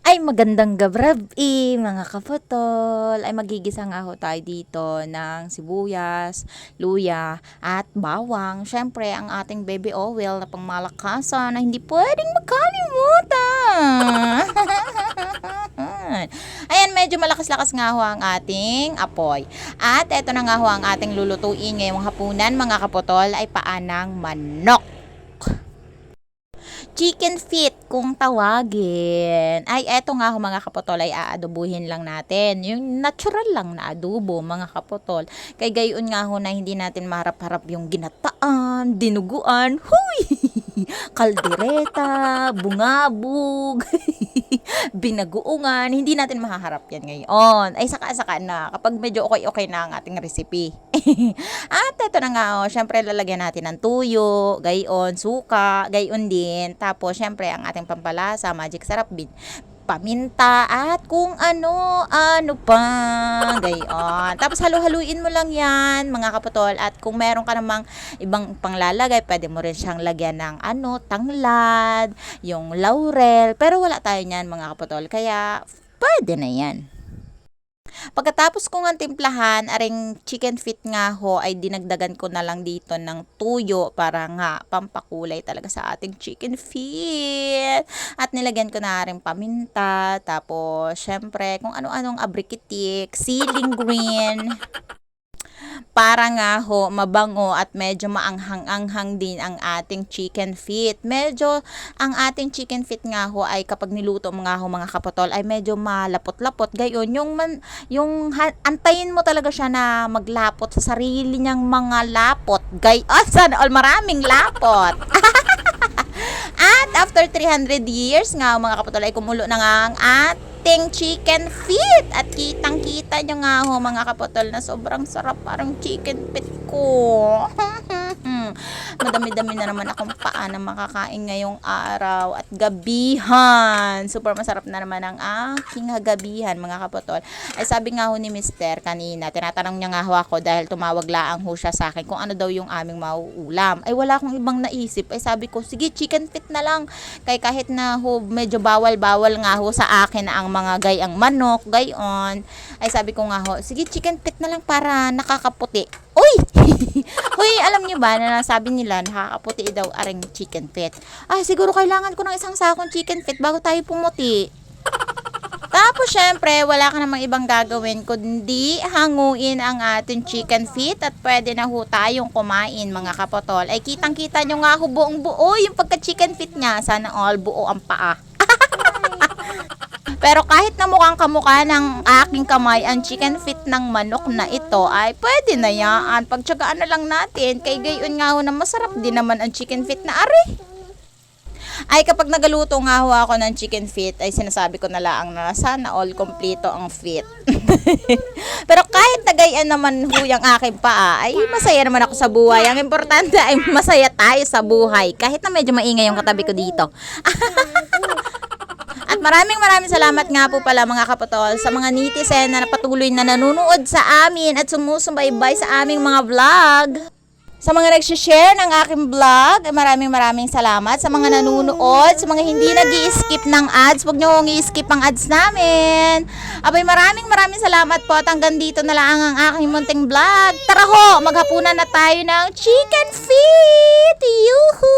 Ay magandang gabrabi mga kaputol. Ay magigisa nga ho tayo dito ng sibuyas, luya at bawang. Syempre ang ating baby oil na pangmalakasan na hindi pwedeng makalimutan. Ayan, medyo malakas-lakas nga ho ang ating apoy. At eto na nga ho ang ating lulutuin ngayong hapunan mga kaputol ay paanang manok. Chicken feet kung tawagin. Ay, eto nga ho mga kapotol ay aadobuhin lang natin. Yung natural lang na adobo mga kapotol. Kay gayon nga ho na hindi natin maharap-harap yung ginataan, dinuguan, huy! Kaldereta, bungabog, binaguungan. Hindi natin mahaharap yan ngayon. Ay, saka-saka na kapag medyo okay-okay na ang ating recipe. At eto na nga oh, syempre lalagyan natin ng tuyo, gayon, suka, gayon din. Tapos syempre ang ating pampalasa, magic sarap bin, paminta at kung ano pa, gayon. Tapos halu-haluin mo lang yan mga kaputol, at kung meron ka namang ibang panglalagay, pwede mo rin siyang lagyan ng tanglad, yung laurel, pero wala tayo niyan mga kaputol, kaya pwede na yan. Pagkatapos kong ang timplahan, aring chicken feet nga ho, ay dinagdagan ko na lang dito ng tuyo para nga pampakulay talaga sa ating chicken feet. At nilagyan ko na rin paminta, tapos syempre kung ano-anong abrikitik, ceiling green, para nga ho mabango at medyo maanghang-anghang din ang ating chicken feet. Medyo ang ating chicken feet nga ho ay kapag niluto mga ho mga kapotol ay medyo malapot-lapot. Gayon antayin mo talaga siya na maglapot sa sarili niyang mga lapot. Sana all maraming lapot. At after 300 years nga mga kapatol ay kumulo na nga ang ating chicken feet. At kitang-kita nyo nga ho mga kapatol na sobrang sarap parang chicken feet ko. Madami-dami na naman akong paa na makakain ngayong araw at gabihan. Super masarap na naman ang aking gabihan mga kapatol. Ay sabi nga ho ni Mister kanina, tinatanong niya nga ho ako dahil tumawag laang ho siya sa akin kung ano daw yung aming mauulam. Ay wala akong ibang naisip. Ay sabi ko, sige chicken feet na lang. Kay kahit na ho medyo bawal-bawal nga ho sa akin ang mga gayang manok, gayon. Ay sabi ko nga ho, sige chicken feet na lang para nakakaputi. Uy! Hoy, alam niyo ba na sabi nila nakakaputi daw aring chicken feet. Ay, siguro kailangan ko ng isang sakong chicken feet bago tayo pumuti. Tapos, syempre, wala ka namang ibang gagawin kundi hanguin ang ating chicken feet at pwede na ho tayong kumain, mga kapotol. Ay, kitang-kita nyo nga ho buong buo yung pagka-chicken feet niya. Sana all buo ang paa. Pero kahit na mukhang kamukha ng aking kamay ang chicken feet ng manok na ito, ay pwede na yan. Pagtsagaan na lang natin. Kay gayon nga ho na masarap din naman ang chicken feet na ari. Ay kapag nagaluto nga ho ako ng chicken feet, ay sinasabi ko na lang na sana all kompleto ang feet. Pero kahit nagayan naman ho yung aking paa, ay masaya naman ako sa buhay. Ang importante ay masaya tayo sa buhay. Kahit na medyo maingay yung katabi ko dito. At maraming salamat nga po pala mga kapatol sa mga netizen na patuloy na nanonood sa amin at sumusubaybay sa aming mga vlog. Sa mga nag-share ng aking vlog, maraming salamat. Sa mga nanonood, sa mga hindi nag-i-skip ng ads, huwag nyo kong i-skip ang ads namin. Abay maraming salamat po at hanggang dito na lang ang aking munting vlog. Tara ho, maghapunan na tayo ng chicken feet! Yuhu!